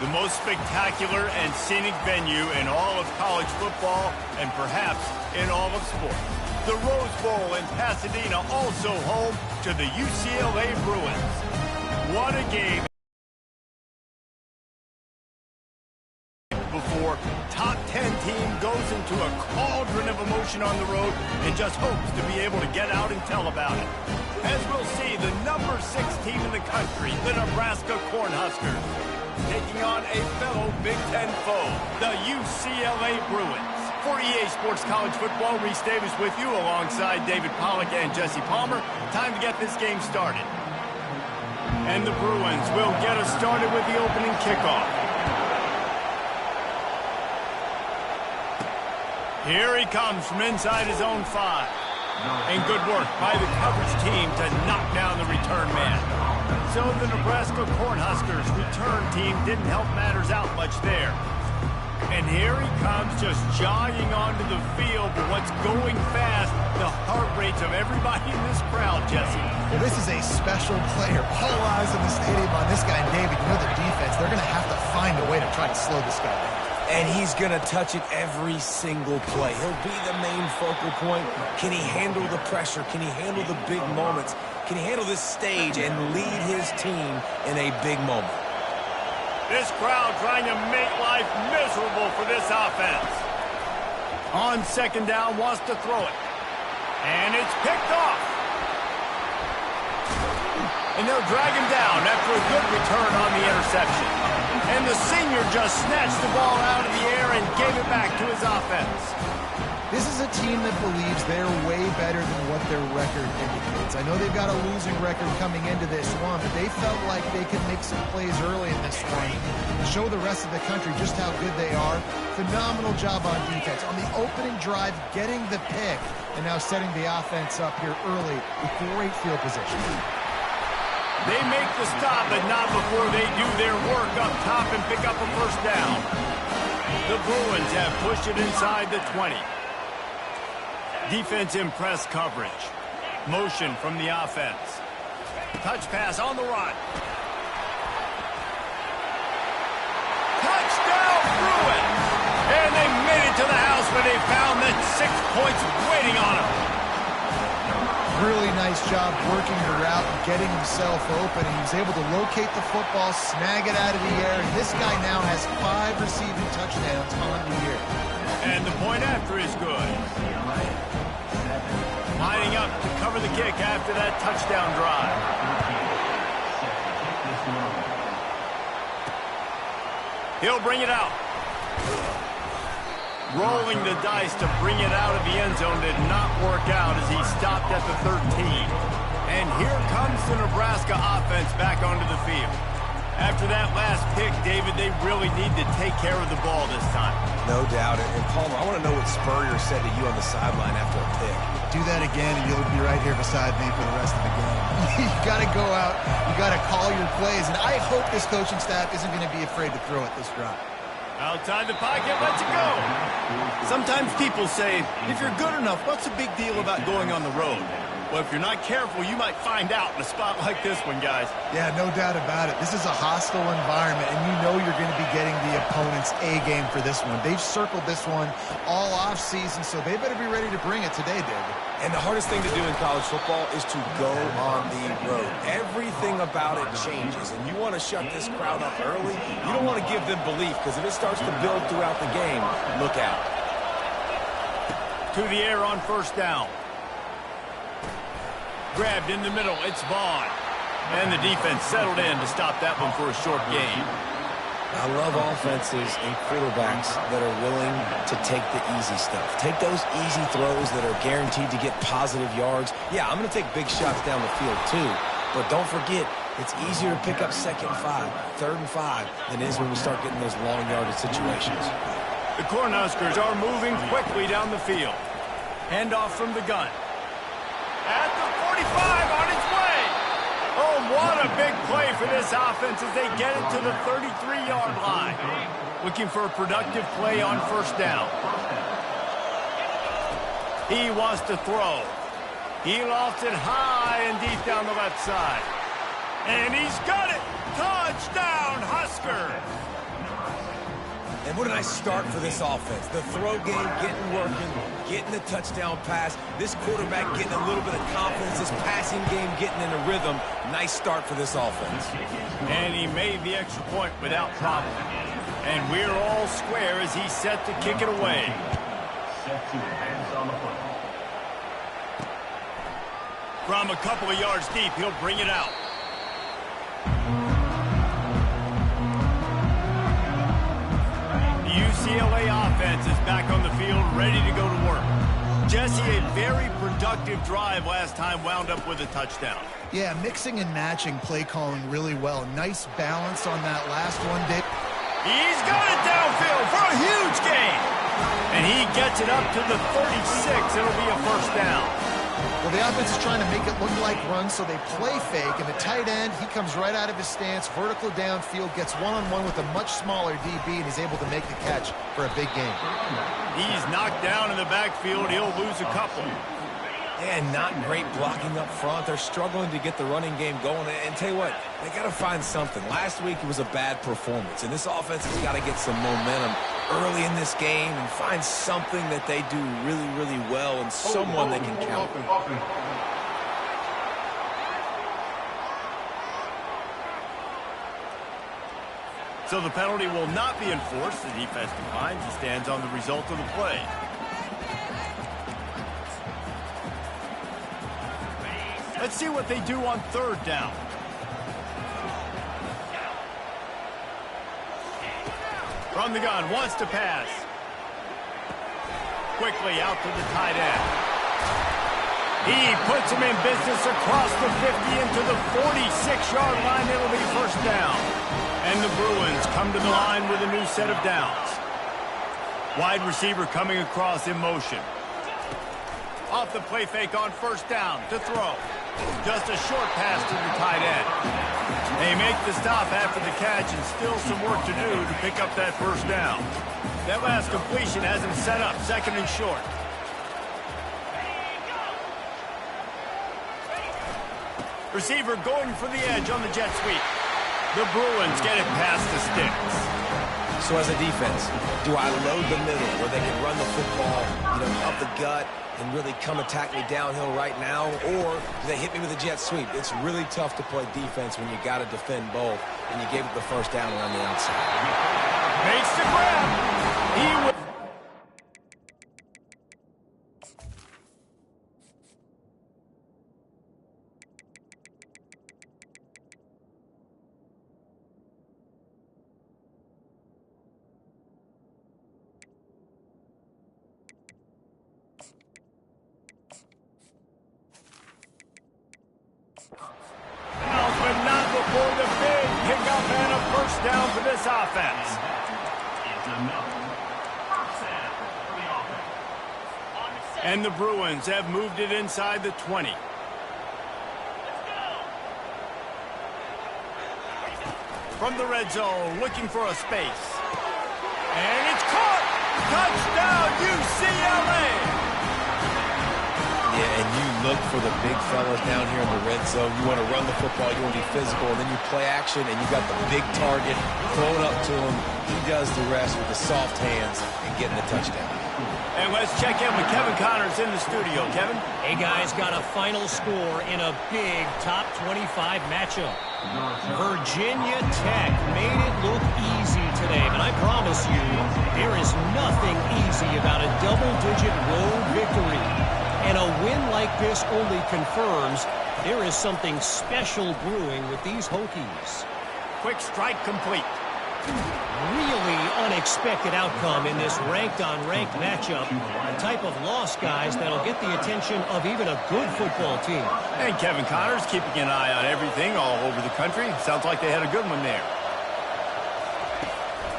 The most spectacular and scenic venue in all of college football and perhaps in all of sports. The Rose Bowl in Pasadena, also home to the UCLA Bruins. What a game before top 10 team goes into a cauldron of emotion on the road and just hopes to be able to get out and tell about it. As we'll see, the number 6 team in the country, the Nebraska Cornhuskers, taking on a fellow Big Ten foe, the UCLA Bruins. For EA Sports College Football, Reese Davis with you alongside David Pollack and Jesse Palmer. Time to get this game started. And the Bruins will get us started with the opening kickoff. Here he comes from inside his own 5. And good work by the coverage team to knock down the return man. So the Nebraska Cornhuskers return team didn't help matters out much there. And here he comes just jogging onto the field, but what's going fast, the heart rates of everybody in this crowd, Jesse. Well, this is a special player. All eyes in the stadium on this guy. And David, you know the defense, they're going to have to find a way to try to slow this guy down. And he's going to touch it every single play. He'll be the main focal point. Can he handle the pressure? Can he handle the big moments? Can he handle this stage and lead his team in a big moment? This crowd trying to make life miserable for this offense. On second down, wants to throw it. And it's picked off. And they'll drag him down after a good return on the interception. And the senior just snatched the ball out of the air and gave it back to his offense. This is a team that believes they're way better than what their record indicates. I know they've got a losing record coming into this one, but they felt like they could make some plays early in this one and show the rest of the country just how good they are. Phenomenal job on defense. On the opening drive, getting the pick, and now setting the offense up here early with great field position. They make the stop, but not before they do their work up top and pick up a first down. The Bruins have pushed it inside the 20. Defense in press coverage. Motion from the offense. Touch pass on the run. Touchdown Bruins! And they made it to the house where they found that 6 points waiting on them. Really nice job working the route and getting himself open. He was able to locate the football, snag it out of the air, and this guy now has 5 receiving touchdowns on the year. And the point after is good. Lining up to cover the kick after that touchdown drive. He'll bring it out. Rolling the dice to bring it out of the end zone did not work out as he stopped at the 13. And here comes the Nebraska offense back onto the field. After that last pick, David, they really need to take care of the ball this time. No doubt. And Palmer, I want to know what Spurrier said to you on the sideline after a pick. Do that again, and you'll be right here beside me for the rest of the game. You got to go out. You got to call your plays. And I hope this coaching staff isn't going to be afraid to throw at this drive. Outside the pocket, lets it go. Sometimes people say, if you're good enough, what's the big deal about going on the road? Well, if you're not careful, you might find out in a spot like this one, guys. Yeah, no doubt about it. This is a hostile environment, and you know you're going to be getting the opponent's A game for this one. They've circled this one all offseason, so they better be ready to bring it today, David. And the hardest thing to do in college football is to go on the road. Everything about it changes, and you want to shut this crowd up early. You don't want to give them belief, because if it starts to build throughout the game, look out. To the air on first down. Grabbed in the middle, it's Vaughn. And the defense settled in to stop that one for a short gain. I love offenses and quarterbacks that are willing to take the easy stuff. Take those easy throws that are guaranteed to get positive yards. Yeah, I'm going to take big shots down the field too. But don't forget, it's easier to pick up 2nd and 5, 3rd and 5 than it is when we start getting those long yardage situations. The Cornhuskers are moving quickly down the field. Handoff from the gun. At the 45 on its way. Oh, what a big play for this offense as they get it to the 33-yard line. Looking for a productive play on first down. He wants to throw. He lofts it high and deep down the left side. And he's got it! Touchdown, Husker! And what a nice start for this offense. The throw game getting working, getting the touchdown pass. This quarterback getting a little bit of confidence. This passing game getting in a rhythm. Nice start for this offense. And he made the extra point without problem. And we're all square as he's set to kick it away. From a couple of yards deep, he'll bring it out. The UCLA offense is back on the field, ready to go to work. Jesse, a very productive drive last time wound up with a touchdown. Yeah, mixing and matching play calling really well. Nice balance on that last one, Dave. He's got it downfield for a huge gain. And he gets it up to the 36. It'll be a first down. Well, the offense is trying to make it look like runs, so they play fake. And the tight end, he comes right out of his stance, vertical downfield, gets one-on-one with a much smaller DB, and he's able to make the catch for a big gain. He's knocked down in the backfield. He'll lose a couple. And not great blocking up front. They're struggling to get the running game going. And tell you what, they got to find something. Last week it was a bad performance, and this offense has got to get some momentum early in this game and find something that they do really, really well and someone they can count on. So the penalty will not be enforced. The defense declines. He stands on the result of the play. Let's see what they do on third down. From the gun, wants to pass. Quickly out to the tight end. He puts him in business across the 50 into the 46-yard line. It'll be first down. And the Bruins come to the line with a new set of downs. Wide receiver coming across in motion. Off the play fake on first down to throw. Just a short pass to the tight end. They make the stop after the catch and still some work to do to pick up that first down. That last completion has him set up, second and short. Receiver going for the edge on the jet sweep. The Bruins get it past the sticks. So as a defense, do I load the middle where they can run the football, up the gut and really come attack me downhill right now, or do they hit me with a jet sweep? It's really tough to play defense when you got to defend both, and you gave up the first down around the outside. Makes the grab. He will. But not before the big pickup and a first down for this offense. And the Bruins have moved it inside the 20. From the red zone, looking for a space. And it's caught! Touchdown, UCLA! Yeah, and you look for the big fellas down here in the red zone. You want to run the football, you want to be physical, and then you play action, and you got the big target thrown up to him. He does the rest with the soft hands and getting the touchdown. And let's check in with Kevin Connors in the studio. Kevin? Hey, guys, got a final score in a big top 25 matchup. Virginia Tech made it look easy today, but I promise you, there is nothing easy about a double-digit road victory. And a win like this only confirms there is something special brewing with these Hokies. Quick strike complete. Really unexpected outcome in this ranked-on-ranked matchup. The type of loss, guys, that'll get the attention of even a good football team. And Kevin Connors keeping an eye on everything all over the country. Sounds like they had a good one there.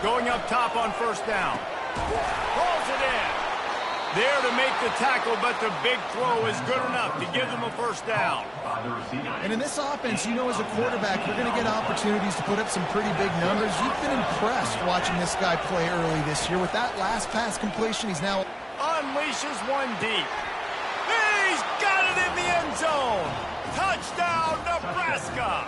Going up top on first down. Rolls it in. There to make the tackle, but the big throw is good enough to give them a first down. And in this offense, you know, as a quarterback, you're going to get opportunities to put up some pretty big numbers. You've been impressed watching this guy play early this year. With that last pass completion, he's now unleashes one deep. He's got it in the end zone. Touchdown, Nebraska.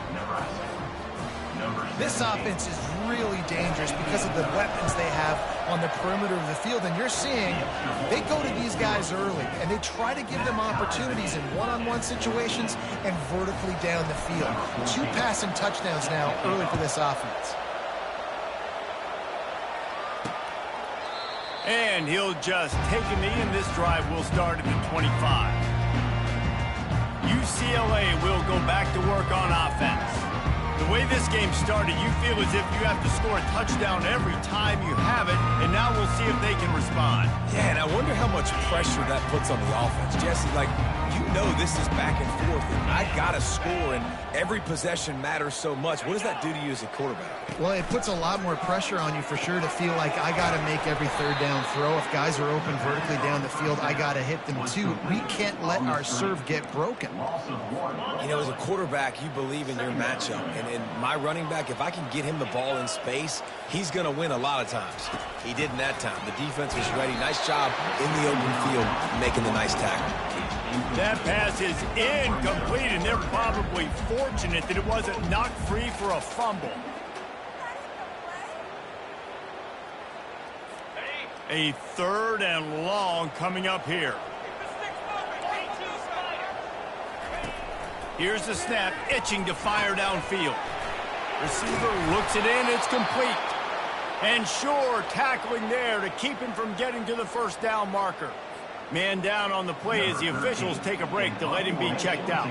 This offense is really dangerous because of the weapons they have on the perimeter of the field. And you're seeing they go to these guys early, and they try to give them opportunities in one-on-one situations and vertically down the field. 2 passing touchdowns now early for this offense. And he'll just take a knee, and this drive will start at the 25. UCLA will go back to work on offense. The way this game started, you feel as if you have to score a touchdown every time you have it, and now we'll see if they can respond. Yeah, and I wonder how much pressure that puts on the offense. Jesse, like, you know this is back and forth, and I got to score, and every possession matters so much. What does that do to you as a quarterback? Well, it puts a lot more pressure on you for sure to feel like I got to make every third down throw. If guys are open vertically down the field, I got to hit them too. We can't let our serve get broken. You know, as a quarterback, you believe in your matchup. And my running back, if I can get him the ball in space, he's going to win a lot of times. He did in that time. The defense was ready. Nice job in the open field making the nice tackle. That pass is incomplete, and they're probably fortunate that it wasn't knocked free for a fumble. A 3rd and long coming up here. Here's the snap, itching to fire downfield. Receiver looks it in, it's complete. And Shore tackling there to keep him from getting to the first down marker. Man down on the play as the officials take a break to let him be checked out.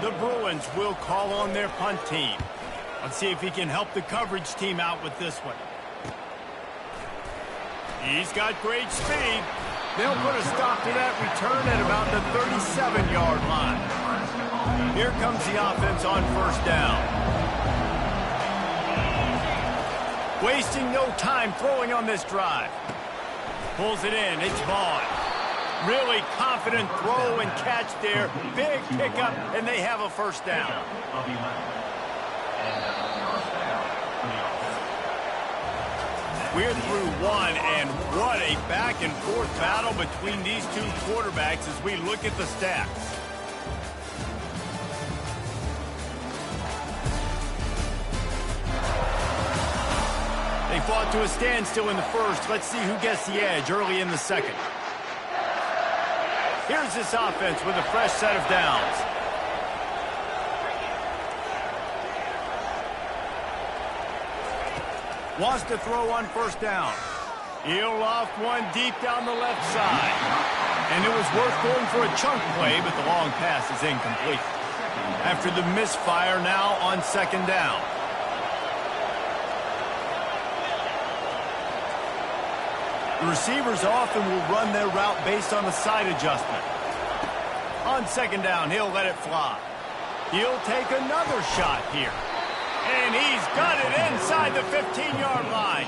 The Bruins will call on their punt team. Let's see if he can help the coverage team out with this one. He's got great speed. They'll put a stop to that return at about the 37-yard line. Here comes the offense on first down. Wasting no time throwing on this drive. Pulls it in. It's Vaughn. Really confident throw and catch there. Big pickup, and they have a first down. We're through one, and what a back-and-forth battle between these two quarterbacks as we look at the stats. They fought to a standstill in the first. Let's see who gets the edge early in the second. Here's this offense with a fresh set of downs. Wants to throw on first down. He'll loft one deep down the left side. And it was worth going for a chunk play, but the long pass is incomplete. After the misfire, now on second down. The receivers often will run their route based on a side adjustment. On second down, he'll let it fly. He'll take another shot here. And he's got it inside the 15-yard line.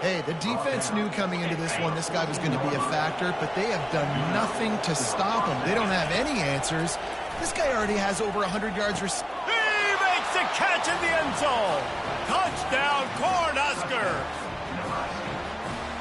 Hey, the defense knew coming into this one this guy was going to be a factor, but they have done nothing to stop him. They don't have any answers. This guy already has over 100 yards. He makes the catch in the end zone. Touchdown, Cornhuskers.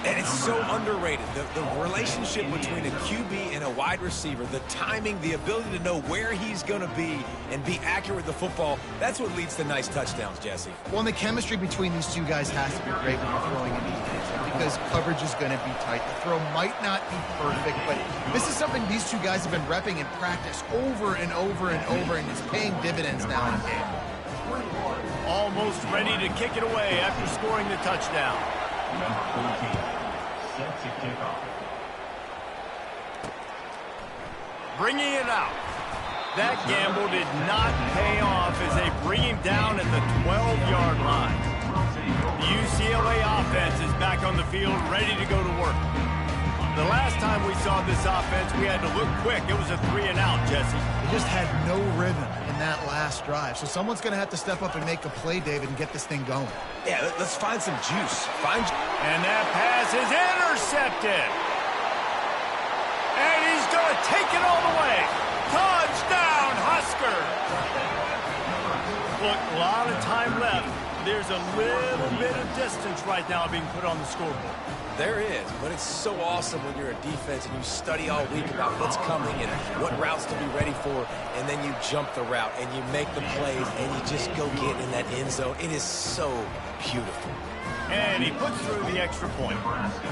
And it's so underrated. The relationship between a QB and a wide receiver, the timing, the ability to know where he's going to be and be accurate with the football, that's what leads to nice touchdowns, Jesse. Well, and the chemistry between these two guys has to be great when you're throwing into each because coverage is going to be tight. The throw might not be perfect, but this is something these two guys have been repping in practice over and over and over, and it's paying dividends now in the game. Almost ready to kick it away after scoring the touchdown. Number 14, set to kick off. Bringing it out. That gamble did not pay off as they bring him down at the 12-yard line. The UCLA offense is back on the field, ready to go to work. The last time we saw this offense, we had to look quick. It was a 3-and-out, Jesse. They just had no rhythm in that last drive. So someone's going to have to step up and make a play, David, and get this thing going. Yeah, let's find some juice. And that pass is intercepted. And he's going to take it all the way. Touchdown, Husker! Look, a lot of time left. There's a little bit of distance right now being put on the scoreboard. There is, but it's so awesome when you're a defense and you study all week about what's coming and what routes to be ready for, and then you jump the route and you make the plays and you just go get in that end zone. It is so beautiful. And he puts through the extra point.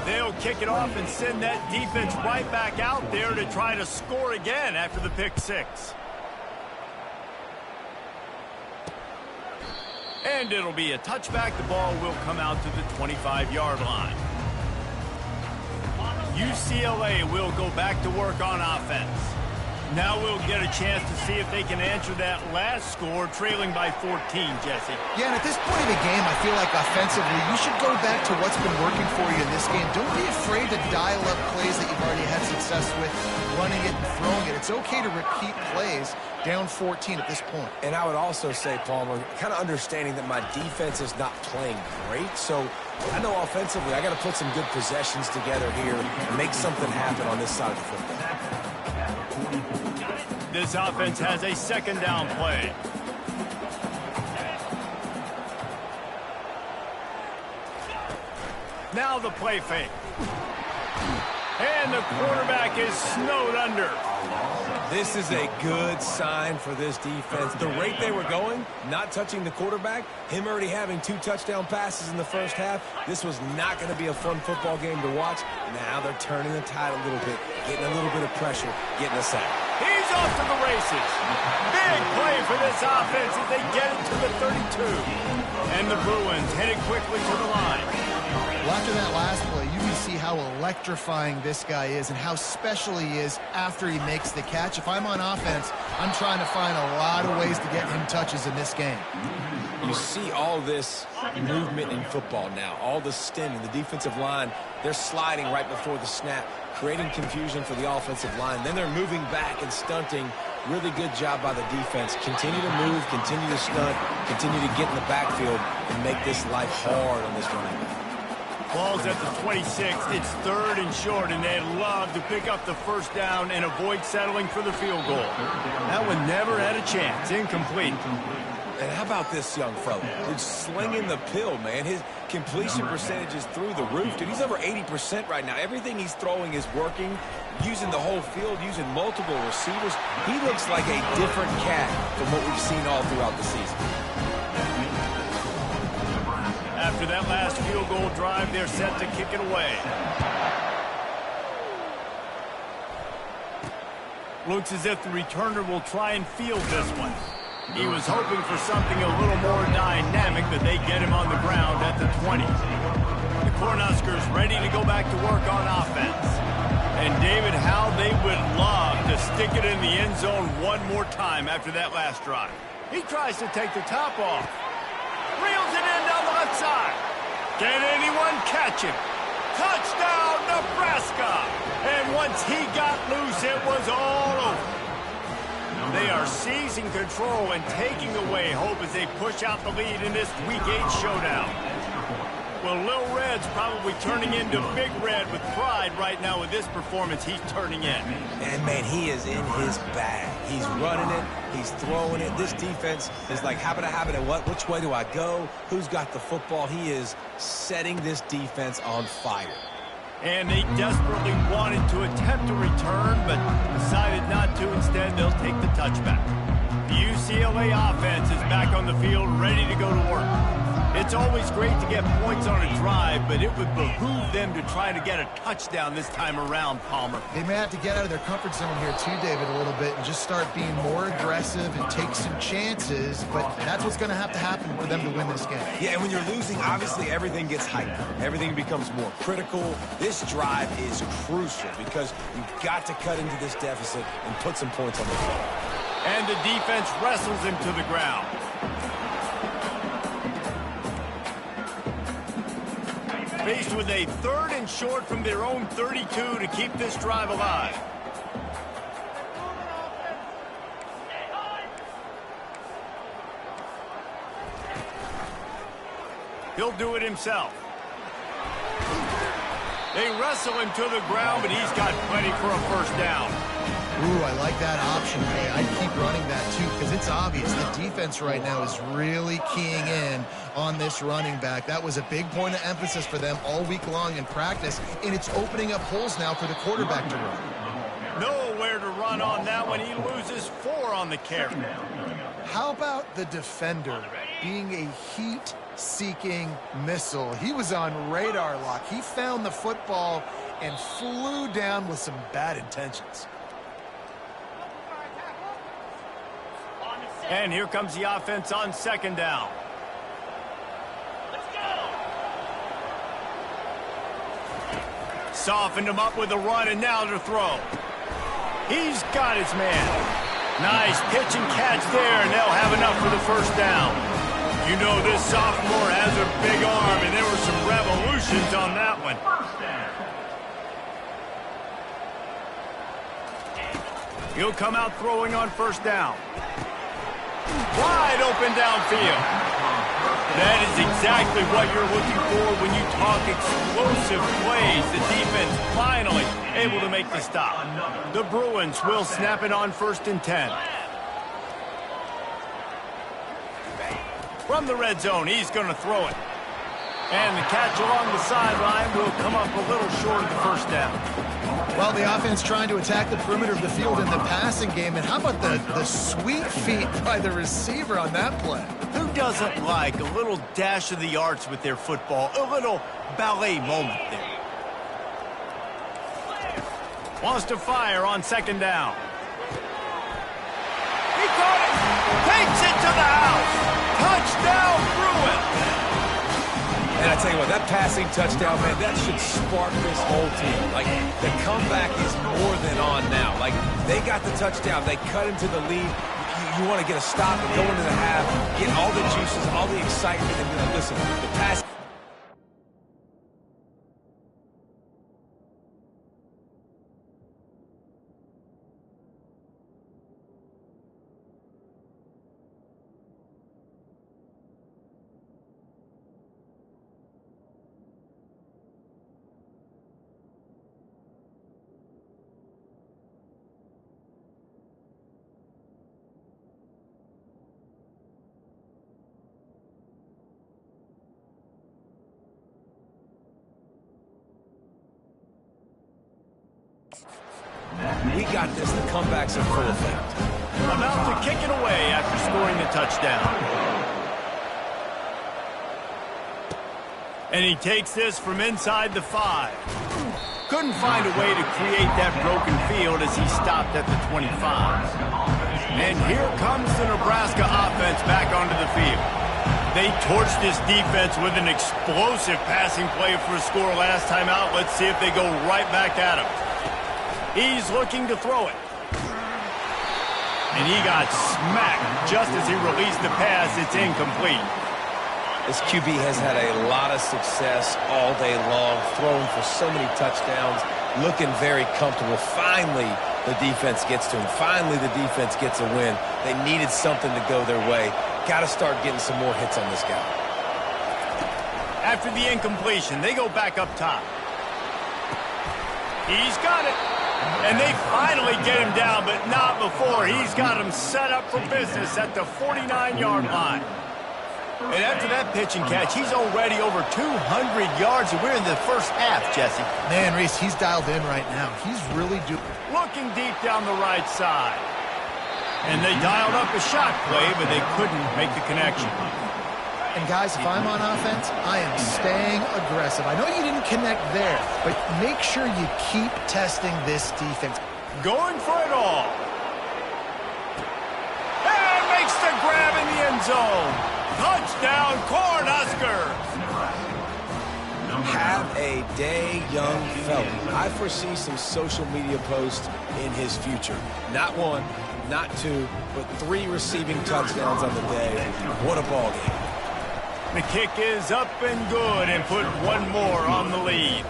They'll kick it off and send that defense right back out there to try to score again after the pick six. And it'll be a touchback. The ball will come out to the 25-yard line. UCLA will go back to work on offense. Now we'll get a chance to see if they can answer that last score, trailing by 14, Jesse. Yeah, and at this point in the game, I feel like offensively, you should go back to what's been working for you in this game. Don't be afraid to dial up plays that you've already had success with, running it and throwing it. It's okay to repeat plays down 14 at this point. And I would also say, Palmer, kind of understanding that my defense is not playing great, so I know offensively I got to put some good possessions together here and make something happen on this side of the football. This offense has a second down play. Now the play fake. And the quarterback is snowed under. This is a good sign for this defense. The rate they were going, not touching the quarterback, him already having 2 touchdown passes in the first half, this was not going to be a fun football game to watch. Now they're turning the tide a little bit, getting a little bit of pressure, getting a sack. He's off to the races. Big play for this offense as they get it to the 32. And the Bruins headed quickly to the line. Well, after that last play, you can see how electrifying this guy is and how special he is after he makes the catch. If I'm on offense, I'm trying to find a lot of ways to get him touches in this game. You see all this movement in football now, all the stemming, the defensive line, they're sliding right before the snap, creating confusion for the offensive line. Then they're moving back and stunting. Really good job by the defense. Continue to move, continue to stunt, continue to get in the backfield and make this life hard on this running back. Ball's at the 26. It's 3rd and short, and they'd love to pick up the first down and avoid settling for the field goal. That one never had a chance. Incomplete. And how about this young fella? He's slinging the pill, man. His completion percentage is through the roof. Dude, he's over 80% right now. Everything he's throwing is working, using the whole field, using multiple receivers. He looks like a different cat from what we've seen all throughout the season. After that last field goal drive, they're set to kick it away. Looks as if the returner will try and field this one. He was hoping for something a little more dynamic, but they get him on the ground at the 20. The Cornhuskers ready to go back to work on offense. And David, how they would love to stick it in the end zone one more time after that last drive. He tries to take the top off. Reels it in down the left side. Can anyone catch him? Touchdown, Nebraska! And once he got loose, it was all over. They are seizing control and taking away hope as they push out the lead in this Week 8 showdown. Well, Lil Red's probably turning into Big Red with pride right now with this performance he's turning in. And, man, he is in his bag. He's running it. He's throwing it. This defense is like, how about it? What? Which way do I go? Who's got the football? He is setting this defense on fire. And they desperately wanted to attempt a return, but decided not to. Instead, they'll take the touchback. The UCLA offense is back on the field, ready to go to work. It's always great to get points on a drive, but it would behoove them to try to get a touchdown this time around, Palmer. They may have to get out of their comfort zone here too, David, a little bit and just start being more aggressive and take some chances, but that's what's going to happen for them to win this game. Yeah, and when you're losing, obviously everything gets hyped. Everything becomes more critical. This drive is crucial because you've got to cut into this deficit and put some points on the board. And the defense wrestles him to the ground. Faced with a 3rd and short from their own 32 to keep this drive alive. He'll do it himself. They wrestle him to the ground, but he's got plenty for a first down. Ooh, I like that option, Ray. I'd keep running that, too, because it's obvious the defense right now is really keying in on this running back. That was a big point of emphasis for them all week long in practice, and it's opening up holes now for the quarterback to run. Nowhere to run on that one. He loses 4 on the carry. How about the defender being a heat-seeking missile? He was on radar lock. He found the football and flew down with some bad intentions. And here comes the offense on second down. Let's go. Softened him up with a run, and now to throw. He's got his man. Nice pitch and catch there, and they'll have enough for the first down. You know this sophomore has a big arm, and there were some revolutions on that one. He'll come out throwing on first down. Wide open downfield. That is exactly what you're looking for when you talk explosive plays. The defense finally able to make the stop. The Bruins will snap it on 1st and 10. From the red zone, he's going to throw it. And the catch along the sideline will come up a little short of the first down. Well, the offense trying to attack the perimeter of the field in the passing game. And how about the sweet feet by the receiver on that play? Who doesn't like a little dash of the arts with their football? A little ballet moment there. Wants to fire on second down. He caught it. Takes it to the house. Touchdown, Bruins. And I tell you what, that passing touchdown, man, that should spark this whole team. Like, the comeback is more than on now. Like, they got the touchdown. They cut into the lead. You want to get a stop and go into the half, get all the juices, all the excitement, and be like, listen, the pass... We got this. The comeback's in full effect. About to kick it away after scoring the touchdown. And he takes this from inside the 5. Couldn't find a way to create that broken field as he stopped at the 25. And here comes the Nebraska offense back onto the field. They torched this defense with an explosive passing play for a score last time out. Let's see if they go right back at him. He's looking to throw it. And he got smacked just as he released the pass. It's incomplete. This QB has had a lot of success all day long, throwing for so many touchdowns, looking very comfortable. Finally, the defense gets to him. Finally, the defense gets a win. They needed something to go their way. Got to start getting some more hits on this guy. After the incompletion, they go back up top. He's got it. And they finally get him down, but not before. He's got him set up for business at the 49-yard line. And after that pitch and catch, he's already over 200 yards, and we're in the first half, Jesse. Man, Reese, he's dialed in right now. He's really looking deep down the right side. And they dialed up a shot play, but they couldn't make the connection. And guys, if I'm on offense, I am staying aggressive. I know you didn't connect there, but make sure you keep testing this defense. Going for it all. And makes the grab in the end zone. Touchdown, Cornhuskers. Have a day, young fella. I foresee some social media posts in his future. Not one, not two, but 3 receiving touchdowns on the day. What a ball game. The kick is up and good, and put one more on the lead.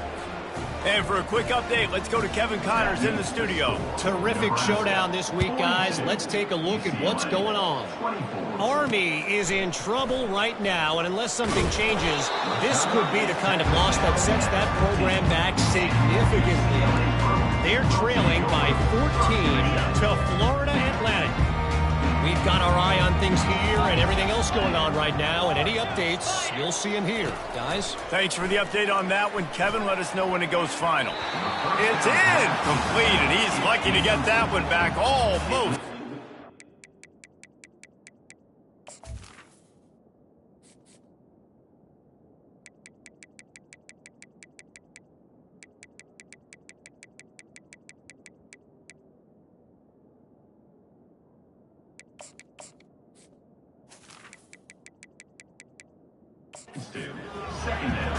And for a quick update, let's go to Kevin Connors in the studio. Terrific showdown this week, guys. Let's take a look at what's going on. Army is in trouble right now, and unless something changes, this could be the kind of loss that sets that program back significantly. They're trailing by 14 to Florida Atlantic. We've got our eye on things here and everything else going on right now, and any updates, you'll see them here. Guys? Thanks for the update on that one, Kevin. Let us know when it goes final. It's in! Complete, and he's lucky to get that one back almost.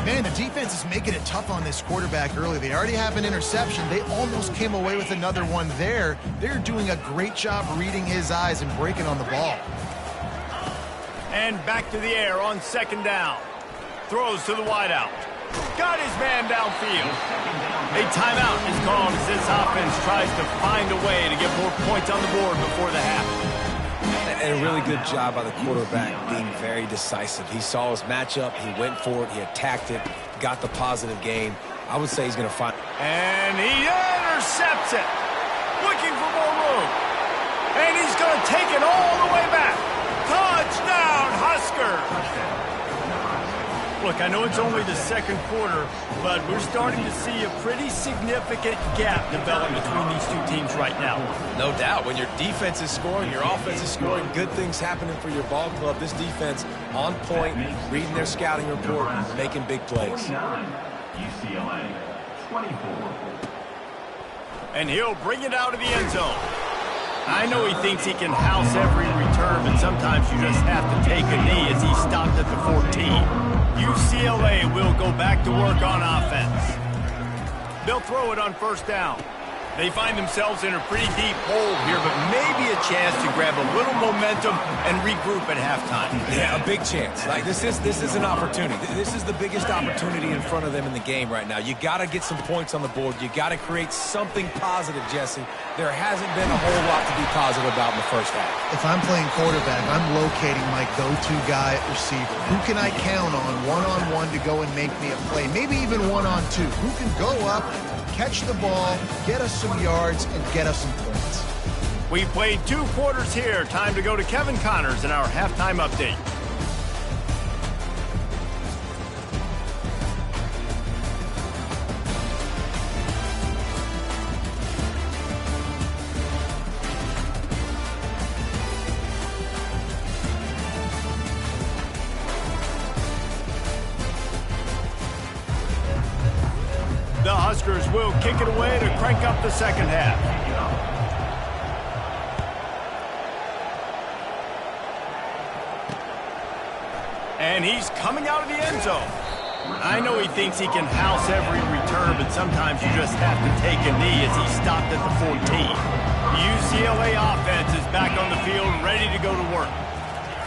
Man, the defense is making it tough on this quarterback early. They already have an interception. They almost came away with another one there. They're doing a great job reading his eyes and breaking on the ball. And back to the air on second down. Throws to the wideout. Got his man downfield. A timeout is called as this offense tries to find a way to get more points on the board before the half. And a really good job by the quarterback being very decisive. He saw his matchup, he went for it, he attacked it, got the positive gain. I would say he's going to find... And he intercepts it. Looking for more room. And he's going to take it all the way back. Touchdown, Husker! Look, I know it's only the second quarter, but we're starting to see a pretty significant gap develop between these two teams right now. No doubt. When your defense is scoring, your offense is scoring, good things happening for your ball club. This defense on point, reading their scouting report, making big plays. UCLA, 24. And he'll bring it out of the end zone. I know he thinks he can house every return, but sometimes you just have to take a knee as he stopped at the 14. UCLA will go back to work on offense. They'll throw it on first down. They find themselves in a pretty deep hole here, but maybe a chance to grab a little momentum and regroup at halftime. Yeah, a big chance. Like this is an opportunity. This is the biggest opportunity in front of them in the game right now. You got to get some points on the board. You got to create something positive, Jesse. There hasn't been a whole lot to be positive about in the first half. If I'm playing quarterback, I'm locating my go-to guy at receiver. Who can I count on one-on-one to go and make me a play? Maybe even one-on-two. Who can go up, catch the ball, get us some yards, and get us some points. We've played 2 quarters here. Time to go to Kevin Connors in our halftime update. The Huskers will kick it away to crank up the second half. And he's coming out of the end zone. I know he thinks he can house every return, but sometimes you just have to take a knee as he stopped at the 14. UCLA offense is back on the field, ready to go to work.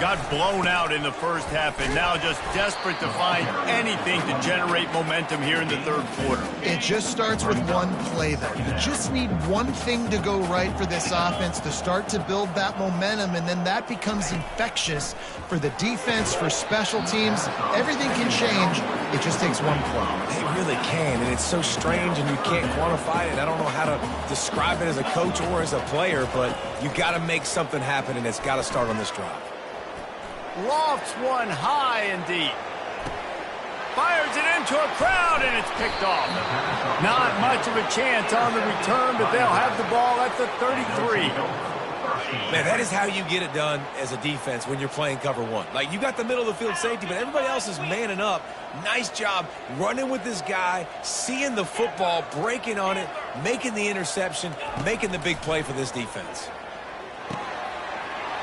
Got blown out in the first half and now just desperate to find anything to generate momentum here in the third quarter. It just starts with one play, though. You just need one thing to go right for this offense to start to build that momentum, and then that becomes infectious for the defense, for special teams. Everything can change. It just takes one play. It really can, and it's so strange, and you can't quantify it. I don't know how to describe it as a coach or as a player, but you got to make something happen, and it's got to start on this drive. Lofts one high and deep. Fires it into a crowd, and it's picked off. Not much of a chance on the return, but they'll have the ball at the 33. Man, that is how you get it done as a defense when you're playing cover one. Like, you got the middle of the field safety, but everybody else is manning up. Nice job running with this guy, seeing the football, breaking on it, making the interception, making the big play for this defense.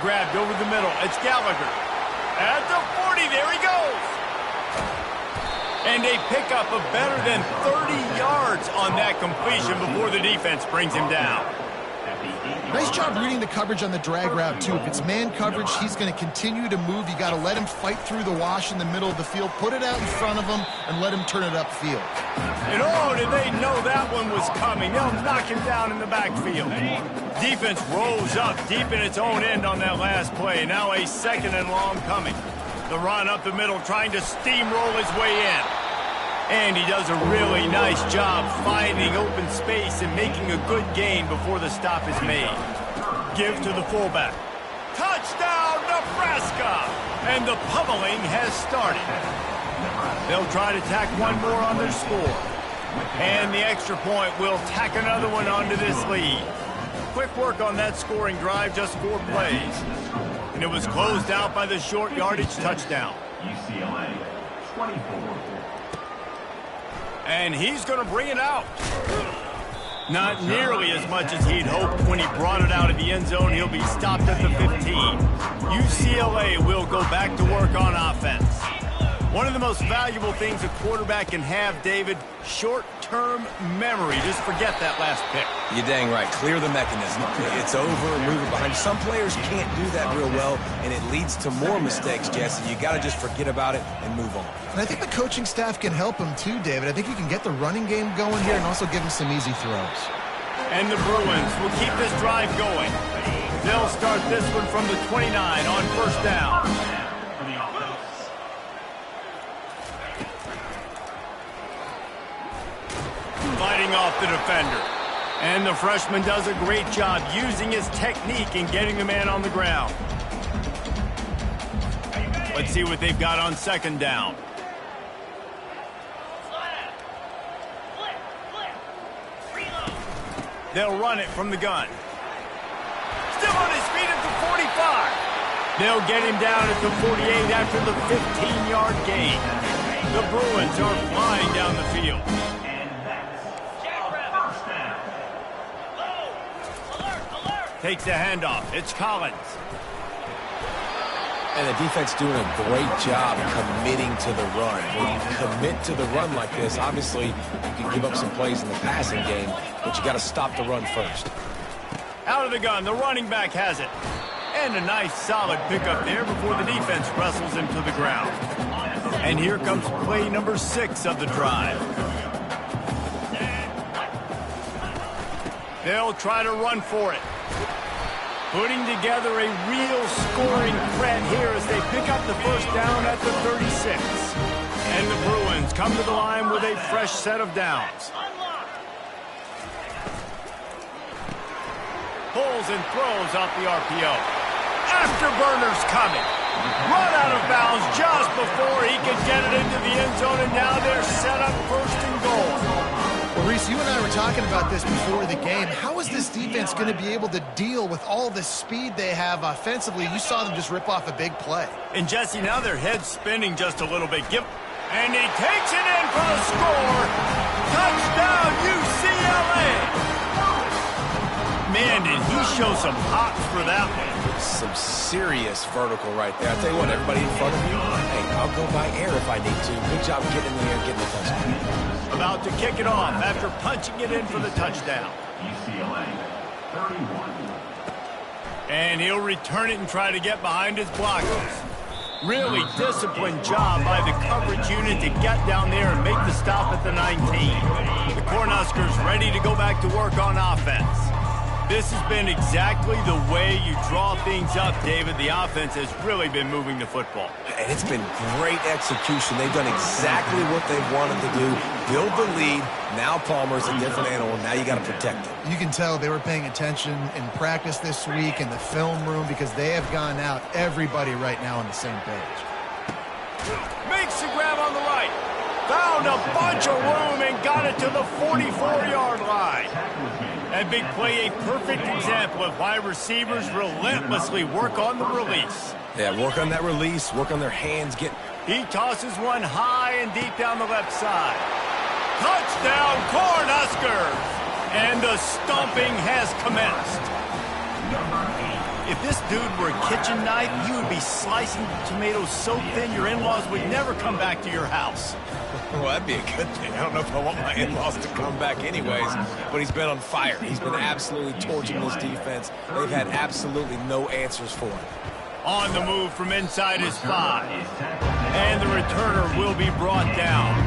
Grabbed over the middle. It's Gallagher. At the 40, there he goes. And a pickup of better than 30 yards on that completion before the defense brings him down. Nice job reading the coverage on the drag route, too. If it's man coverage, he's going to continue to move. You got to let him fight through the wash in the middle of the field, put it out in front of him, and let him turn it upfield. And oh, did they know that one was coming. They'll knock him down in the backfield. Defense rolls up deep in its own end on that last play. Now a 2nd and long coming. The run up the middle, trying to steamroll his way in. And he does a really nice job finding open space and making a good gain before the stop is made. Give to the fullback. Touchdown, Nebraska! And the pummeling has started. They'll try to tack one more on their score. And the extra point will tack another one onto this lead. Quick work on that scoring drive, just 4 plays. And it was closed out by the short yardage touchdown. UCLA, 24. And he's going to bring it out. Not nearly as much as he'd hoped when he brought it out of the end zone. He'll be stopped at the 15. UCLA will go back to work on offense. One of the most valuable things a quarterback can have, David, short-term memory. Just forget that last pick. You're dang right. Clear the mechanism. It's over and move it behind. Some players can't do that real well, and it leads to more mistakes, Jesse. You got to just forget about it and move on. And I think the coaching staff can help him too, David. I think you can get the running game going here and also give him some easy throws. And the Bruins will keep this drive going. They'll start this one from the 29 on 1st down. Fighting off the defender. And the freshman does a great job using his technique and getting the man on the ground. Let's see what they've got on 2nd down. They'll run it from the gun. Still on his feet at the 45. They'll get him down at the 48 after the 15-yard gain. The Bruins are flying down the field. Takes the handoff. It's Collins. And the defense doing a great job committing to the run. When you commit to the run like this, obviously you can give up some plays in the passing game, but you got to stop the run first. Out of the gun, the running back has it. And a nice solid pickup there before the defense wrestles him to the ground. And here comes play number 6 of the drive. They'll try to run for it. Putting together a real scoring threat here as they pick up the 1st down at the 36. And the Bruins come to the line with a fresh set of downs. Pulls and throws off the RPO. Afterburners coming. Run out of bounds just before he could get it into the end zone, and now they're set up 1st and goal. Well, Reese, you and I were talking about this before the game. How is this defense going to be able to deal with all the speed they have offensively? You saw them just rip off a big play. And, Jesse, now their head's spinning just a little bit. And he takes it in for the score. Touchdown, UCLA. Man, did he show some hops for that one. Some serious vertical right there. I'll tell you what, everybody in front of you, hey, I'll go by air if I need to. Good job getting in the air, getting the touchdown. About to kick it off after punching it in for the touchdown. UCLA, 31. And he'll return it and try to get behind his blockers. Really disciplined job by the coverage unit to get down there and make the stop at the 19. The Cornhuskers ready to go back to work on offense. This has been exactly the way you draw things up, David. The offense has really been moving the football. And it's been great execution. They've done exactly what they've wanted to do. Build the lead. Now Palmer's a different animal. Now you got to protect it. You can tell they were paying attention in practice this week in the film room because they have gone out, everybody right now on the same page. Makes the grab on the right. Found a bunch of room and got it to the 44-yard line. That big play, a perfect example of why receivers relentlessly work on the release. Yeah, work on that release, work on their hands. He tosses one high and deep down the left side. Touchdown, Cornhuskers! And the stomping has commenced. If this dude were a kitchen knife, you would be slicing tomatoes so thin your in-laws would never come back to your house. Well, that'd be a good thing. I don't know if I want my in-laws to come back anyways, but he's been on fire. He's been absolutely torching this defense. They've had absolutely no answers for him. On the move from inside his 5. And the returner will be brought down.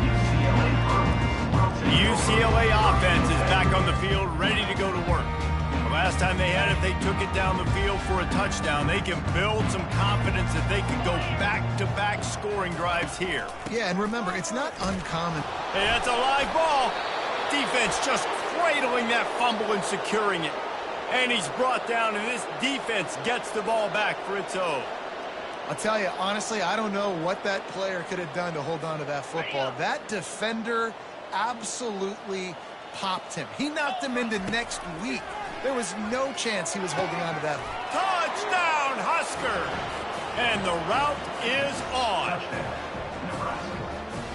The UCLA offense is back on the field, ready to go to work. The last time they had it, they took it down the field for a touchdown. They can build some confidence that they can go back-to-back scoring drives here. Yeah, and remember, it's not uncommon. Hey, that's a live ball. Defense just cradling that fumble and securing it. And he's brought down, and this defense gets the ball back for its own. I'll tell you, honestly, I don't know what that player could have done to hold on to that football. That defender absolutely popped him. He knocked him into next week. There was no chance he was holding on to that. Touchdown, Husker! And the route is on.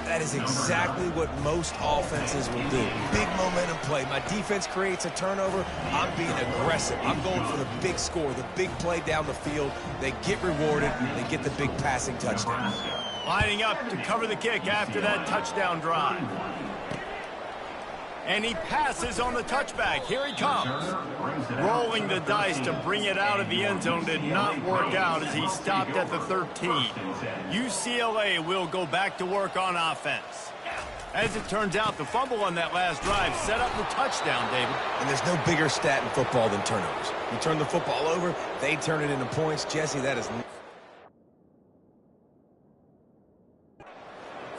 That is exactly what most offenses will do. Big momentum play. My defense creates a turnover. I'm being aggressive. I'm going for the big score, the big play down the field. They get rewarded. They get the big passing touchdown. Lining up to cover the kick after that touchdown drive. And he passes on the touchback. Here he comes. Rolling the dice to bring it out of the end zone did not work out as he stopped at the 13. UCLA will go back to work on offense. As it turns out, the fumble on that last drive set up the touchdown, David. And there's no bigger stat in football than turnovers. You turn the football over, they turn it into points. Jesse, that is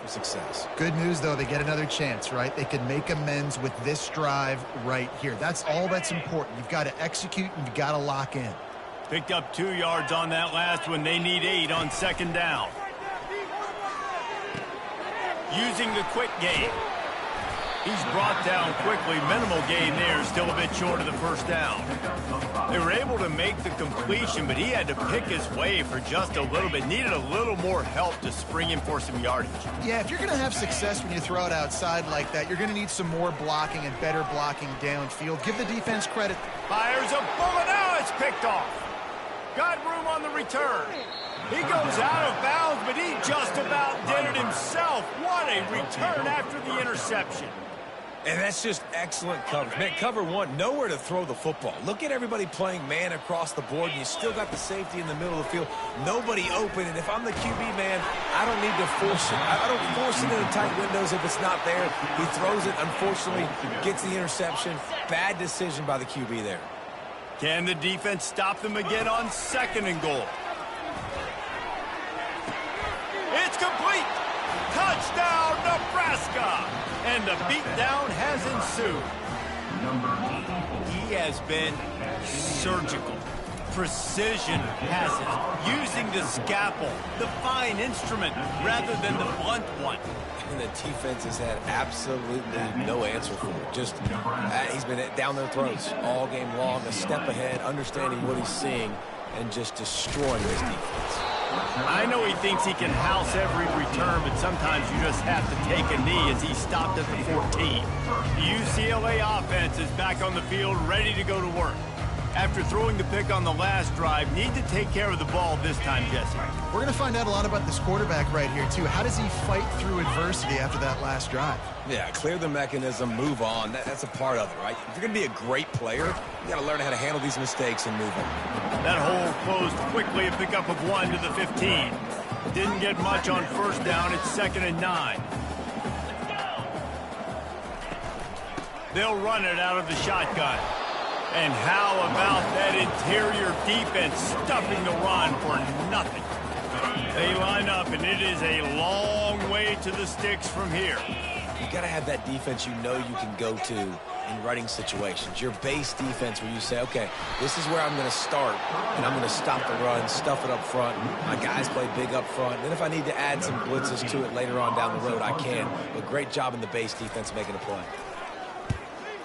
success. Good news, though, they get another chance, right? They can make amends with this drive right here. That's all that's important. You've got to execute and you've got to lock in. Picked up 2 yards on that last one. They need 8 on second down. Using the quick game. He's brought down quickly. Minimal gain there. Still a bit short of the first down. They were able to make the completion, but he had to pick his way for just a little bit. Needed a little more help to spring him for some yardage. Yeah, if you're going to have success when you throw it outside like that, you're going to need some more blocking and better blocking downfield. Give the defense credit. Fires a bullet. Now it's picked off. Got room on the return. He goes out of bounds, but he just about did it himself. What a return after the interception. And that's just excellent coverage. Man, cover one, nowhere to throw the football. Look at everybody playing man across the board, and you still got the safety in the middle of the field. Nobody open, and if I'm the QB, man, I don't need to force it. I don't force it into tight windows if it's not there. He throws it, unfortunately, gets the interception. Bad decision by the QB there. Can the defense stop them again on second and goal? It's complete. Touchdown, Nebraska. And the beatdown has ensued. He has been surgical. Precision passes, using the scalpel, the fine instrument, rather than the blunt one. And the defense has had absolutely no answer for it. Just, he's been down their throats all game long, a step ahead, understanding what he's seeing, and just destroying this defense. I know he thinks he can house every return, but sometimes you just have to take a knee as he stopped at the 14. The UCLA offense is back on the field, ready to go to work. After throwing the pick on the last drive, need to take care of the ball this time, Jesse. We're going to find out a lot about this quarterback right here, too. How does he fight through adversity after that last drive? Yeah, clear the mechanism, move on. That's a part of it, right? If you're going to be a great player, you got to learn how to handle these mistakes and move on. That hole closed quickly, a pickup of 1 to the 15. Didn't get much on first down. It's 2nd and 9. They'll run it out of the shotgun. And how about that interior defense stuffing the run for nothing? They line up, and it is a long way to the sticks from here. You got to have that defense you know you can go to in running situations. Your base defense where you say, okay, this is where I'm going to start, and I'm going to stop the run, stuff it up front. My guys play big up front. Then if I need to add some blitzes to it later on down the road, I can. But great job in the base defense making a play.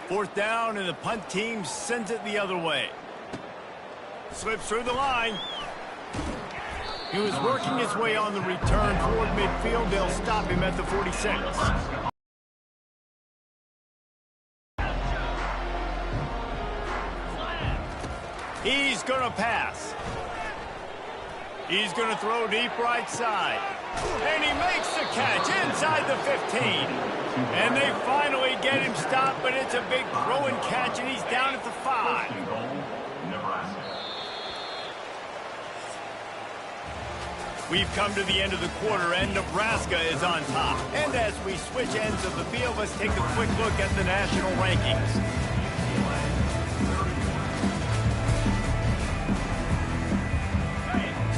4th down, and the punt team sends it the other way. Slips through the line. He was working his way on the return toward midfield. They'll stop him at the 46. He's going to pass. He's going to throw deep right side. And he makes the catch inside the 15. And they finally get him stopped, but it's a big throw and catch, and he's down at the 5. We've come to the end of the quarter, and Nebraska is on top. And as we switch ends of the field, let's take a quick look at the national rankings.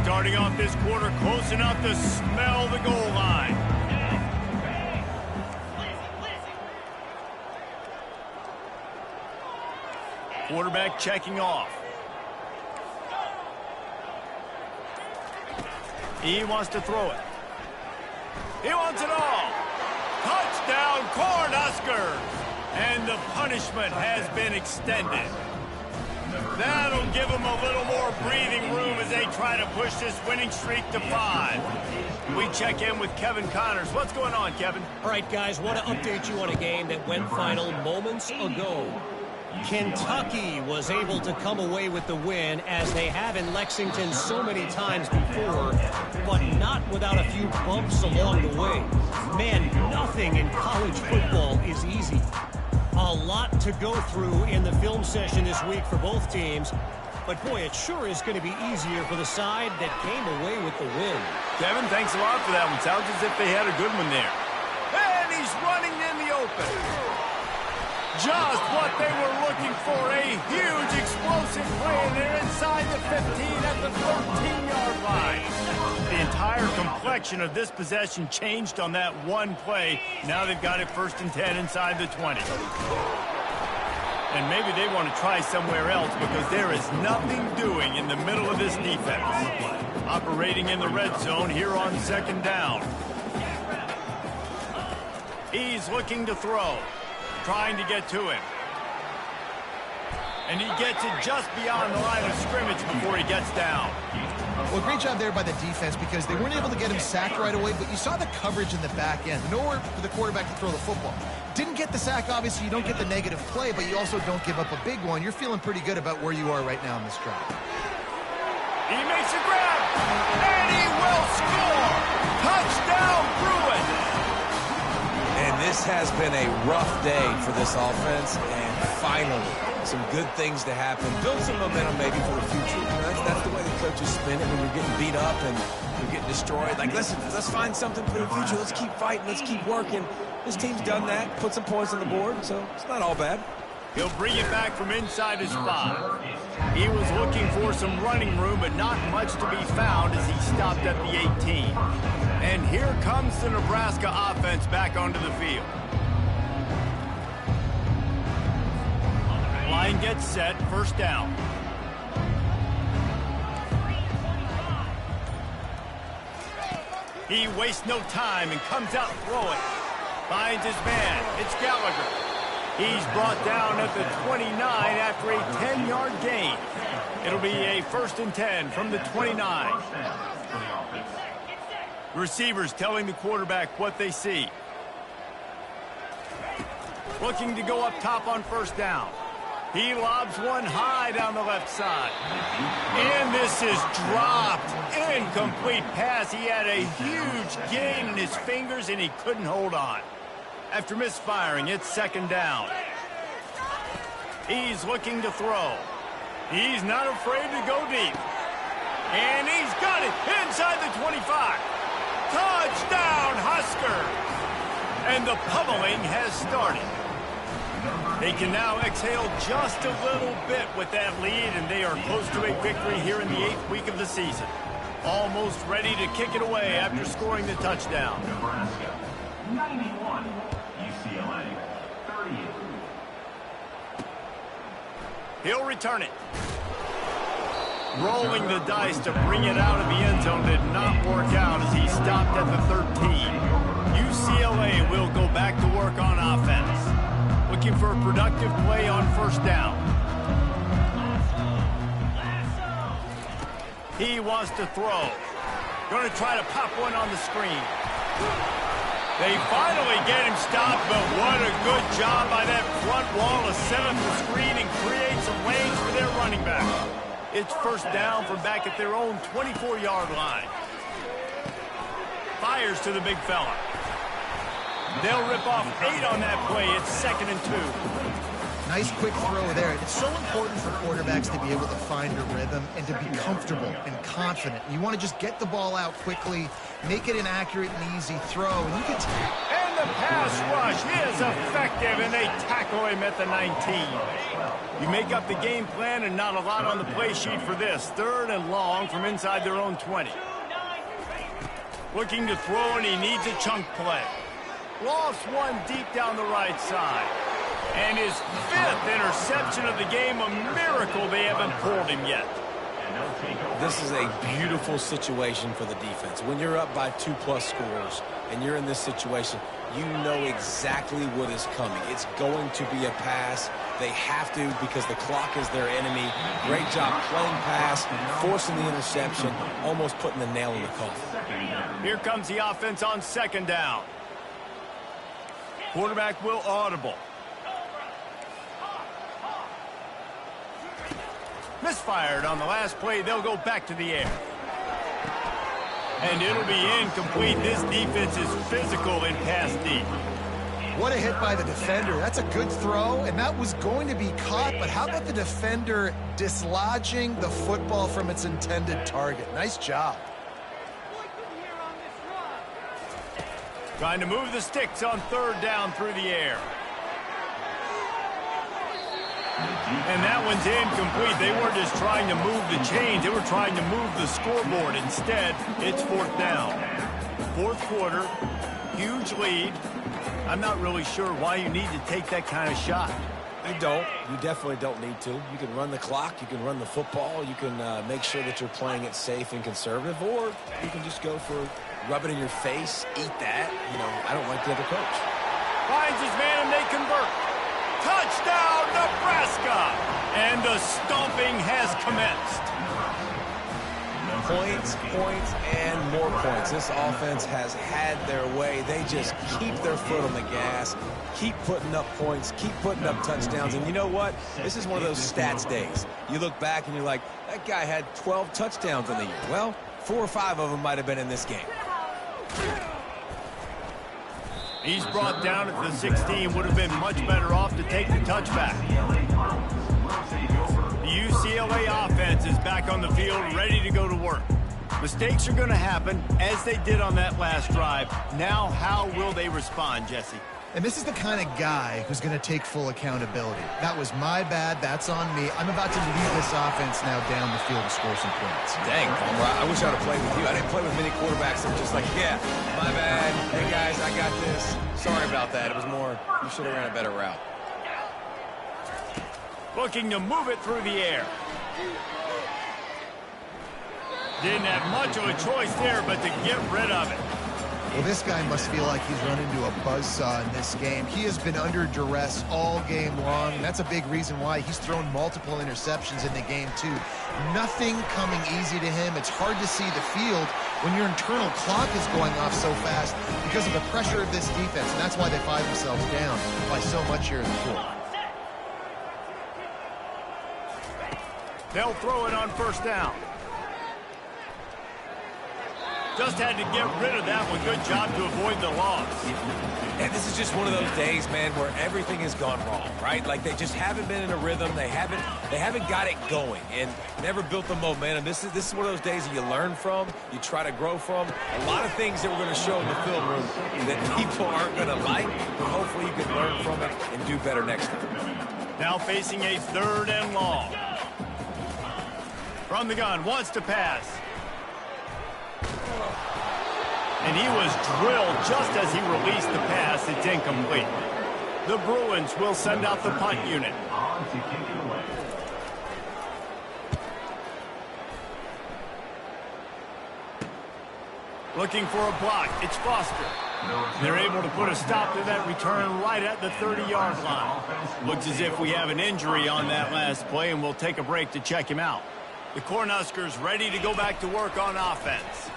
Starting off this quarter close enough to smell the goal line. Quarterback checking off. He wants to throw it. He wants it all. Touchdown, Cornhuskers! And the punishment has been extended. That'll give them a little more breathing room as they try to push this winning streak to 5. We check in with Kevin Connors. What's going on, Kevin? All right, guys, want to update you on a game that went final moments ago. Kentucky was able to come away with the win, as they have in Lexington so many times before, but not without a few bumps along the way. Man, nothing in college football is easy. A lot to go through in the film session this week for both teams, but boy, it sure is going to be easier for the side that came away with the win. Kevin, thanks a lot for that one. Sounds as if they had a good one there. And he's running in the open. Just what they were looking for, a huge explosive play, and they're inside the 15 at the 13-yard line. The entire complexion of this possession changed on that one play. Now they've got it 1st and 10 inside the 20. And maybe they want to try somewhere else because there is nothing doing in the middle of this defense. Operating in the red zone here on 2nd down. He's looking to throw. Trying to get to him. And he gets it just beyond the line of scrimmage before he gets down. Well, great job there by the defense because they weren't able to get him sacked right away, but you saw the coverage in the back end. Nowhere for the quarterback to throw the football. Didn't get the sack, obviously. You don't get the negative play, but you also don't give up a big one. You're feeling pretty good about where you are right now in this drive. He makes a grab, and he will score. Touchdown, Bruin. And this has been a rough day for this offense, and finally, some good things to happen. Build some momentum maybe for the future. That's the way the coaches spin it when you're getting beat up and you're getting destroyed. Like, listen, let's find something for the future. Let's keep fighting. Let's keep working. This team's done that, put some points on the board, so it's not all bad. He'll bring it back from inside his spot. He was looking for some running room, but not much to be found as he stopped at the 18. And here comes the Nebraska offense back onto the field. Line gets set, 1st down. He wastes no time and comes out throwing. Finds his man. It's Gallagher. He's brought down at the 29 after a 10-yard gain. It'll be a 1st and 10 from the 29. Receivers telling the quarterback what they see. Looking to go up top on 1st down. He lobs one high down the left side. And this is dropped. Incomplete pass. He had a huge gain in his fingers, and he couldn't hold on. After misfiring, it's 2nd down. He's looking to throw. He's not afraid to go deep. And he's got it inside the 25. Touchdown, Husker! And the pummeling has started. They can now exhale just a little bit with that lead, and they are close to a victory here in the 8th week of the season. Almost ready to kick it away after scoring the touchdown. Nebraska, 91. UCLA, 38. He'll return it. Rolling the dice to bring it out of the end zone did not work out as he stopped at the 13. UCLA will go back to work on offense. Looking for a productive play on 1st down. He wants to throw. Going to try to pop one on the screen. They finally get him stopped, but what a good job by that front wall to set up the screen and create some lanes for their running back. It's first down from back at their own 24-yard line. Fires to the big fella. They'll rip off 8 on that play. It's 2nd and 2. Nice quick throw there. It's so important for quarterbacks to be able to find a rhythm and to be comfortable and confident. You want to just get the ball out quickly, make it an accurate and easy throw. And you can and the pass rush is effective, and they tackle him at the 19. You make up the game plan and not a lot on the play sheet for this. 3rd and long from inside their own 20. Looking to throw, and he needs a chunk play. Lost one deep down the right side. And his 5th interception of the game, a miracle they haven't pulled him yet. This is a beautiful situation for the defense. When you're up by 2+ scores and you're in this situation, you know exactly what is coming. It's going to be a pass. They have to because the clock is their enemy. Great job playing pass, forcing the interception, almost putting the nail in the coffin. Here comes the offense on 2nd down. Quarterback will audible. Misfired on the last play. They'll go back to the air. And it'll be incomplete. This defense is physical in pass deep. What a hit by the defender. That's a good throw, and that was going to be caught, but how about the defender dislodging the football from its intended target? Nice job. Trying to move the sticks on 3rd down through the air. And that one's incomplete. They weren't just trying to move the chains. They were trying to move the scoreboard. Instead, it's 4th down. 4th quarter, huge lead. I'm not really sure why you need to take that kind of shot. You don't. You definitely don't need to. You can run the clock. You can run the football. You can make sure that you're playing it safe and conservative. Or you can just go for rub it in your face, eat that. You know, I don't like the other coach. Finds his man, and they convert. Touchdown, Nebraska! And the stomping has commenced. Points, points, and more points. This offense has had their way. They just keep their foot on the gas, keep putting up points, keep putting up touchdowns. And you know what? This is one of those stats days. You look back and you're like, that guy had 12 touchdowns in the year. Well, 4 or 5 of them might have been in this game. He's brought down at the 16. Would have been much better off to take the touchback. The UCLA offense is back on the field, ready to go to work. Mistakes are going to happen, as they did on that last drive. Now, how will they respond, Jesse? And this is the kind of guy who's going to take full accountability. That was my bad. That's on me. I'm about to lead this offense now down the field and score some points. Dang, I wish I would have played with you. I didn't play with many quarterbacks that were just like, yeah, my bad. Hey, guys, I got this. Sorry about that. It was more, you should have ran a better route. Looking to move it through the air. Didn't have much of a choice there, but to get rid of it. Well, this guy must feel like he's run into a buzzsaw in this game. He has been under duress all game long, and that's a big reason why he's thrown multiple interceptions in the game, too. Nothing coming easy to him. It's hard to see the field when your internal clock is going off so fast because of the pressure of this defense, and that's why they find themselves down by so much here in the fourth. They'll throw it on 1st down. Just had to get rid of that one. Good job to avoid the loss. And this is just one of those days, man, where everything has gone wrong, right? Like they just haven't been in a rhythm. They haven't got it going and never built the momentum. This is one of those days that you learn from, you try to grow from. A lot of things that we're going to show in the film room that people aren't going to like, but hopefully you can learn from it and do better next time. Now facing a 3rd and long. From the gun, wants to pass. And he was drilled just as he released the pass. It's incomplete. The Bruins will send out the punt unit. Looking for a block. It's Foster. They're able to put a stop to that return right at the 30-yard line. Looks as if we have an injury on that last play, and we'll take a break to check him out. The Cornhuskers ready to go back to work on offense.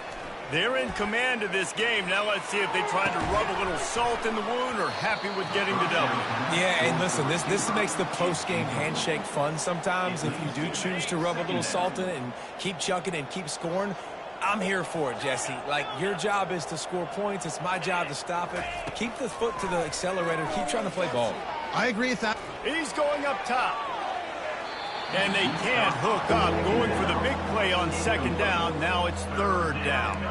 They're in command of this game. Now let's see if they try to rub a little salt in the wound or happy with getting the W. Yeah, and listen, this makes the post-game handshake fun sometimes. If you do choose to rub a little salt in it and keep chucking and keep scoring, I'm here for it, Jesse. Like, your job is to score points. It's my job to stop it. Keep the foot to the accelerator. Keep trying to play ball. I agree with that. He's going up top. And they can't hook up, going for the big play on second down. Now it's third down.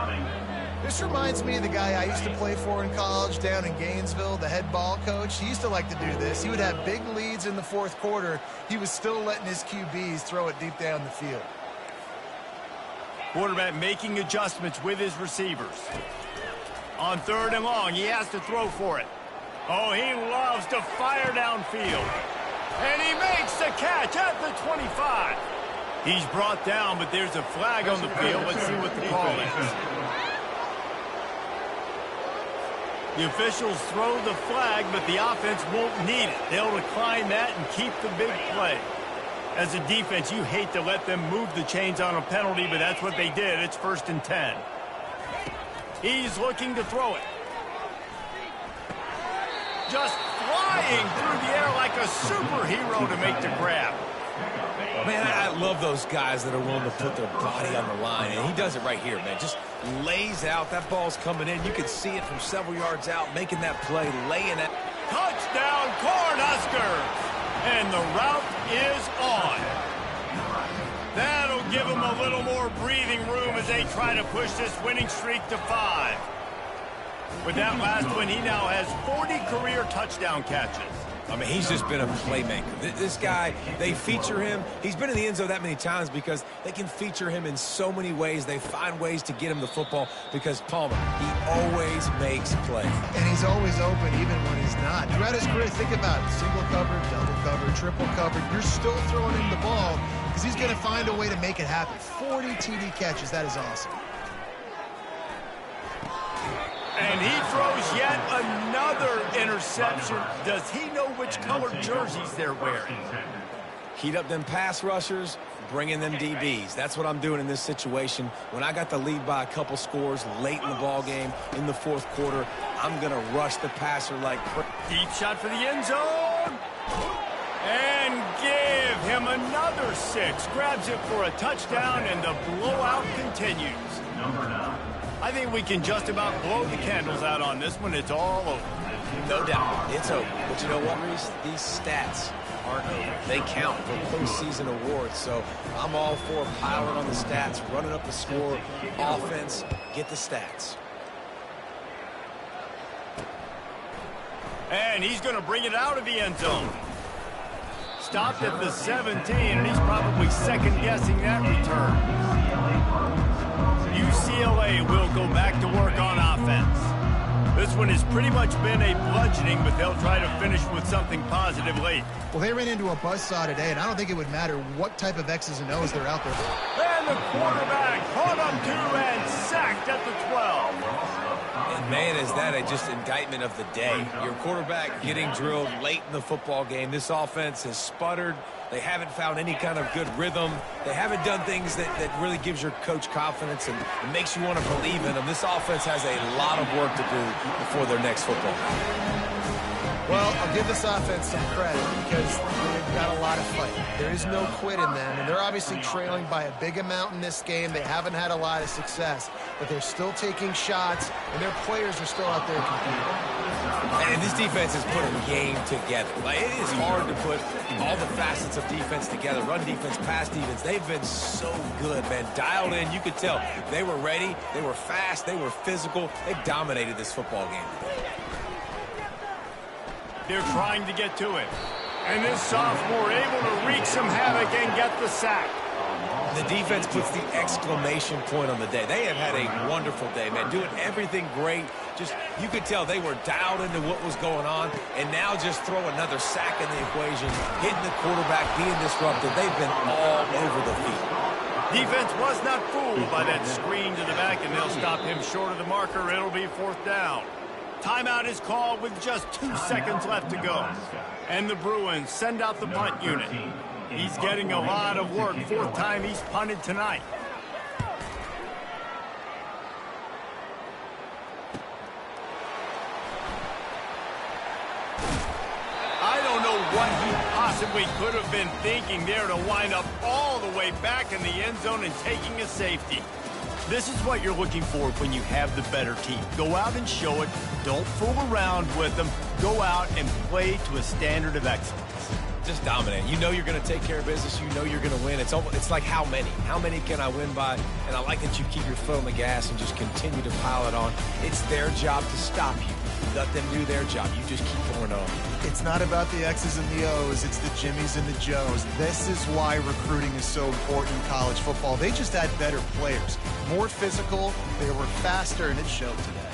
This reminds me of the guy I used to play for in college down in Gainesville, the head ball coach. He used to like to do this. He would have big leads in the fourth quarter. He was still letting his QBs throw it deep down the field. Quarterback making adjustments with his receivers. On third and long, he has to throw for it. Oh, he loves to fire downfield. And he makes the catch at the 25. He's brought down, but there's a flag on the field. Let's see what the call is. The officials throw the flag, but the offense won't need it. They'll decline that and keep the big play. As a defense, you hate to let them move the chains on a penalty, but that's what they did. It's 1st and 10. He's looking to throw it. Just flying through the air like a superhero to make the grab. Man, I love those guys that are willing to put their body on the line, and he does it right here, man. Just lays out. That ball's coming in. You can see it from several yards out, making that play, laying it. Touchdown, Cornhuskers! And the route is on. That'll give them a little more breathing room as they try to push this winning streak to 5. With that last one, he now has 40 career touchdown catches. I mean, he's just been a playmaker. This guy, they feature him. He's been in the end zone that many times because they can feature him in so many ways. They find ways to get him the football because Palmer, he always makes plays. And he's always open even when he's not. Throughout his career, think about it. Single covered, double covered, triple covered. You're still throwing him the ball because he's going to find a way to make it happen. 40 TD catches. That is awesome. And he throws yet another interception. Does he know which colored jerseys they're wearing? Heat up them pass rushers, bring in them DBs. That's what I'm doing in this situation. When I got the lead by a couple scores late in the ball game, in the fourth quarter, I'm going to rush the passer like crazy. Deep shot for the end zone. And give him another 6. Grabs it for a touchdown, and the blowout continues. Number 9. I think we can just about blow the candles out on this one. It's all over. No doubt. It's over. But you know what, Reese? These stats aren't over. They count for postseason awards. So I'm all for piling on the stats, running up the score, offense, get the stats. And he's going to bring it out of the end zone. Stopped at the 17, and he's probably second-guessing that return. UCLA will go back to work on offense. This one has pretty much been a bludgeoning, but they'll try to finish with something positive late. Well, they ran into a buzzsaw today, and I don't think it would matter what type of X's and O's they're out there. And the quarterback caught him too and sacked at the 12. And man, is that just indictment of the day. Your quarterback getting drilled late in the football game. This offense has sputtered. They haven't found any kind of good rhythm. They haven't done things that really gives your coach confidence and makes you want to believe in them. This offense has a lot of work to do before their next football game. Well, I'll give this offense some credit because they've got a lot of fight. There is no quit in them, and they're obviously trailing by a big amount in this game. They haven't had a lot of success, but they're still taking shots, and their players are still out there competing. And this defense is putting game together. Like, it is hard to put all the facets of defense together. Run defense, pass defense. They've been so good, man. Dialed in. You could tell they were ready. They were fast. They were physical. They dominated this football game. They're trying to get to it. And this sophomore able to wreak some havoc and get the sack. The defense puts the exclamation point on the day. They have had a wonderful day, man. Doing everything great. Just, you could tell they were dialed into what was going on. And now just throw another sack in the equation. Hitting the quarterback, being disrupted. They've been all over the field. Defense was not fooled by that screen to the back, and they'll stop him short of the marker. It'll be 4th down. Timeout is called with just 2 seconds left to go. And the Bruins send out the punt unit. He's getting a lot of work. 4th time he's punted tonight. what he possibly could have been thinking there to wind up all the way back in the end zone and taking a safety. This is what you're looking for when you have the better team. Go out and show it. Don't fool around with them. Go out and play to a standard of excellence. Just dominate. You know you're going to take care of business. You know you're going to win. It's like how many? How many can I win by? And I like that you keep your foot on the gas and just continue to pile it on. It's their job to stop you. Let them do their job. You just keep going on. It's not about the X's and the O's. It's the Jimmies and the Joes. This is why recruiting is so important in college football. They just had better players. More physical. They were faster, and it showed today.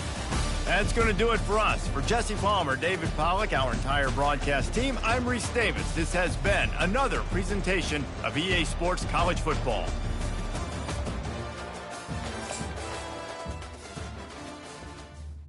That's going to do it for us. For Jesse Palmer, David Pollack, our entire broadcast team, I'm Reese Davis. This has been another presentation of EA Sports College Football.